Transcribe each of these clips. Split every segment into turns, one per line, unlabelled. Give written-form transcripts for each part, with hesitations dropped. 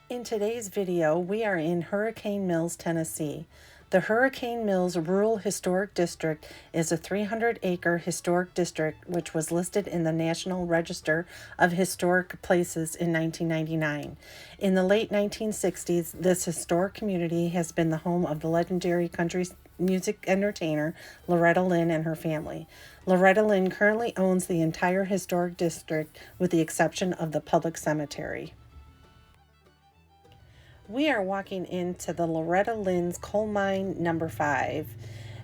In today's video, we are in Hurricane Mills, Tennessee. The Hurricane Mills Rural Historic District is a 300-acre historic district which was listed in the National Register of Historic Places in 1999. In the late 1960s, this historic community has been the home of the legendary country music entertainer Loretta Lynn and her family. Loretta Lynn currently owns the entire historic district with the exception of the public cemetery. We are walking into the Loretta Lynn's coal mine number 5.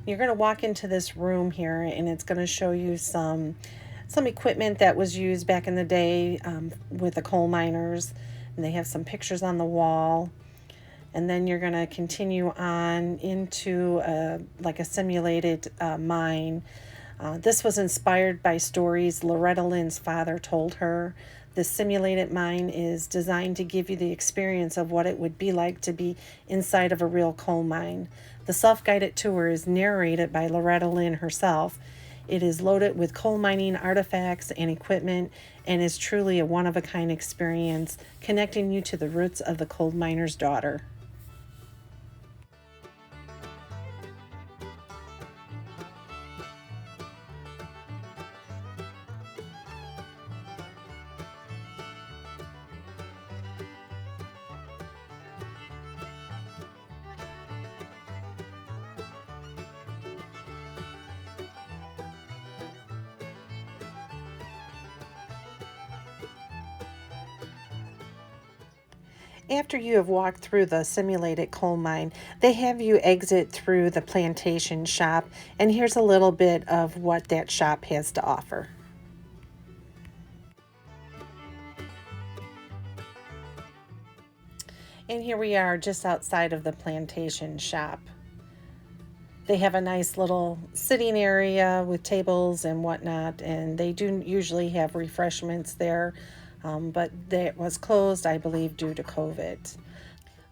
You're going to walk into this room here and it's going to show you some equipment that was used back in the day with the coal miners. And they have some pictures on the wall. And then you're going to continue on into like a simulated mine. This was inspired by stories Loretta Lynn's father told her. The simulated mine is designed to give you the experience of what it would be like to be inside of a real coal mine. The self-guided tour is narrated by Loretta Lynn herself. It is loaded with coal mining artifacts and equipment and is truly a one-of-a-kind experience, connecting you to the roots of the coal miner's daughter. After you have walked through the simulated coal mine, they have you exit through the plantation shop, and here's a little bit of what that shop has to offer. And here we are just outside of the plantation shop. They have a nice little sitting area with tables and whatnot, and they do usually have refreshments there, but that was closed, I believe, due to COVID.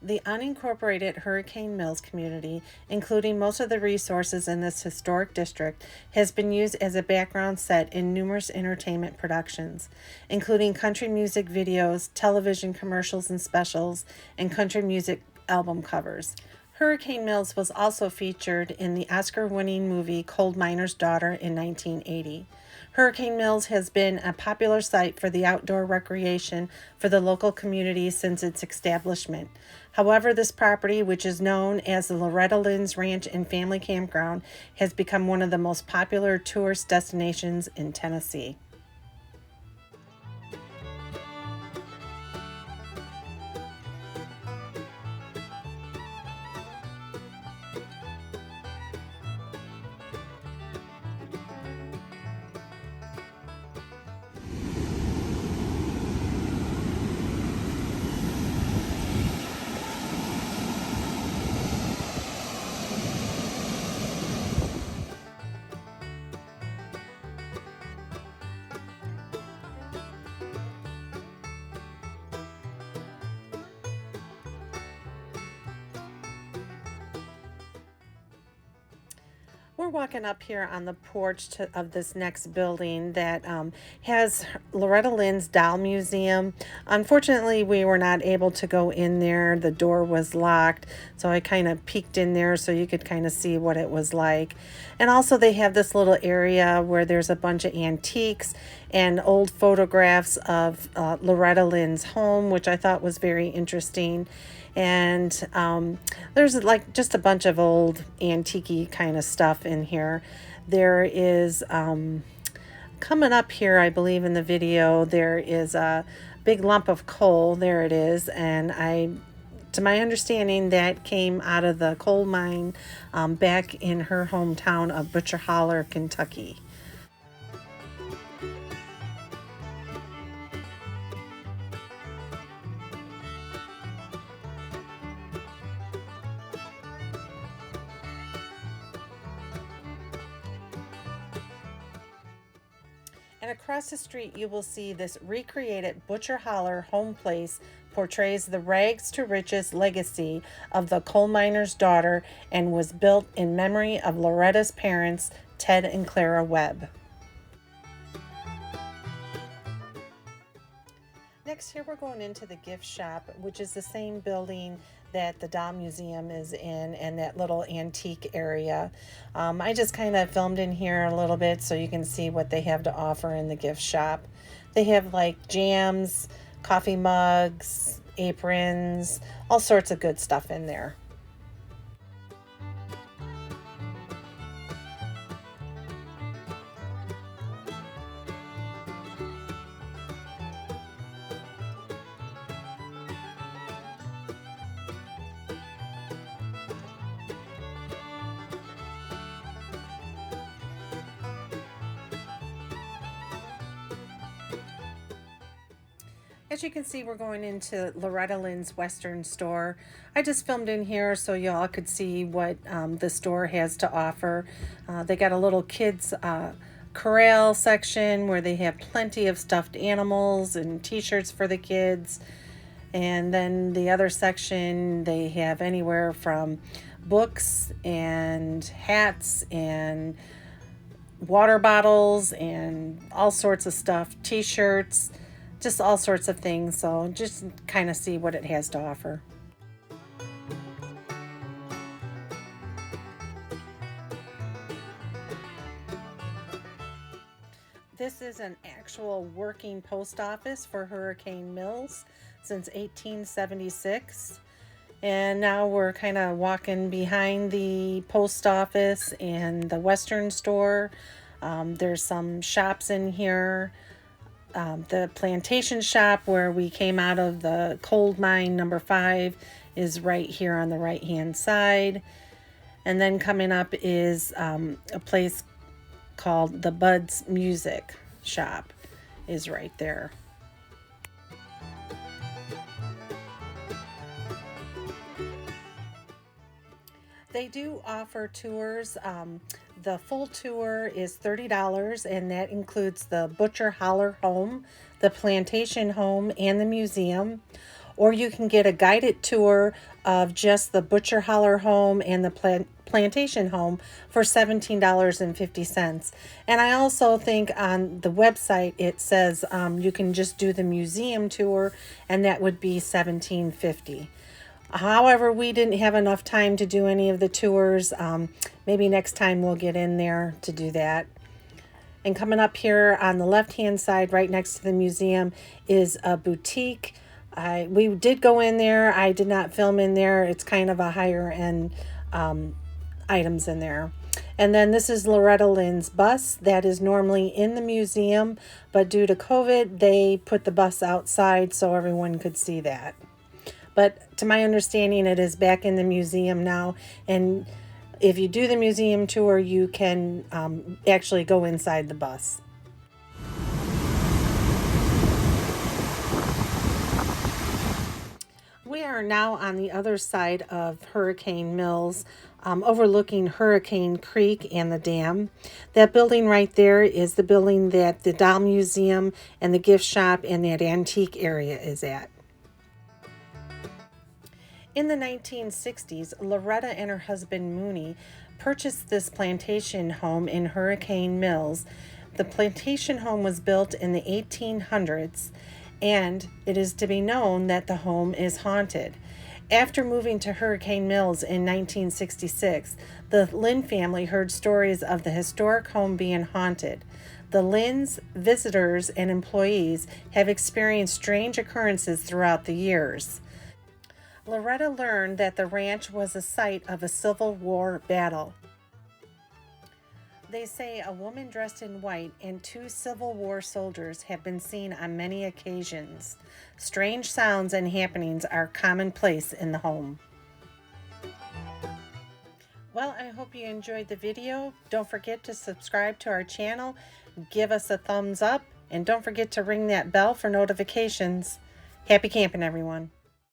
The unincorporated Hurricane Mills community, including most of the resources in this historic district, has been used as a background set in numerous entertainment productions, including country music videos, television commercials and specials, and country music album covers. Hurricane Mills was also featured in the Oscar-winning movie Coal Miner's Daughter in 1980. Hurricane Mills has been a popular site for the outdoor recreation for the local community since its establishment. However, this property, which is known as the Loretta Lynn's Ranch and Family Campground, has become one of the most popular tourist destinations in Tennessee. We're walking up here on the porch of this next building that has Loretta Lynn's Doll Museum. Unfortunately, we were not able to go in there. The door was locked, so I kind of peeked in there so you could kind of see what it was like. And also they have this little area where there's a bunch of antiques and old photographs of Loretta Lynn's home, which I thought was very interesting. And there's like just a bunch of old antique kind of stuff in here. There is coming up here, I believe in the video, there is a big lump of coal. There it is. And to my understanding, that came out of the coal mine back in her hometown of Butcher Holler, Kentucky. And across the street, you will see this recreated Butcher Holler home place portrays the rags to riches legacy of the coal miner's daughter and was built in memory of Loretta's parents, Ted and Clara Webb. Next, here we're going into the gift shop, which is the same building that the doll museum is in and that little antique area. I just kind of filmed in here a little bit so you can see what they have to offer in the gift shop. They have like jams, coffee mugs, aprons, all sorts of good stuff in there. As you can see, we're going into Loretta Lynn's Western store. I just filmed in here so y'all could see what the store has to offer. They got a little kids corral section where they have plenty of stuffed animals and t-shirts for the kids. And then the other section, they have anywhere from books and hats and water bottles and all sorts of stuff, t-shirts, just all sorts of things. So just kind of see what it has to offer. This is an actual working post office for Hurricane Mills since 1876. And now we're kind of walking behind the post office and the Western store. There's some shops in here. The plantation shop where we came out of the coal mine number 5 is right here on the right hand side. And then coming up is a place called the Bud's Music Shop is right there. They do offer tours. The full tour is $30, and that includes the Butcher Holler Home, the Plantation Home, and the museum. Or you can get a guided tour of just the Butcher Holler Home and the Plantation Home for $17.50. And I also think on the website it says you can just do the museum tour, and that would be $17.50. However, we didn't have enough time to do any of the tours. Maybe next time we'll get in there to do that. And coming up here on the left-hand side, right next to the museum, is a boutique. We did go in there. I did not film in there. It's kind of a higher-end items in there. And then this is Loretta Lynn's bus that is normally in the museum, but due to COVID, they put the bus outside so everyone could see that. But to my understanding, it is back in the museum now. And if you do the museum tour, you can actually go inside the bus. We are now on the other side of Hurricane Mills, overlooking Hurricane Creek and the dam. That building right there is the building that the doll museum and the gift shop and that antique area is at. In the 1960s, Loretta and her husband Mooney purchased this plantation home in Hurricane Mills. The plantation home was built in the 1800s, and it is to be known that the home is haunted. After moving to Hurricane Mills in 1966, the Lynn family heard stories of the historic home being haunted. The Lynn's visitors and employees have experienced strange occurrences throughout the years. Loretta learned that the ranch was a site of a Civil War battle. They say a woman dressed in white and 2 Civil War soldiers have been seen on many occasions. Strange sounds and happenings are commonplace in the home. Well, I hope you enjoyed the video. Don't forget to subscribe to our channel, give us a thumbs up, and don't forget to ring that bell for notifications. Happy camping, everyone.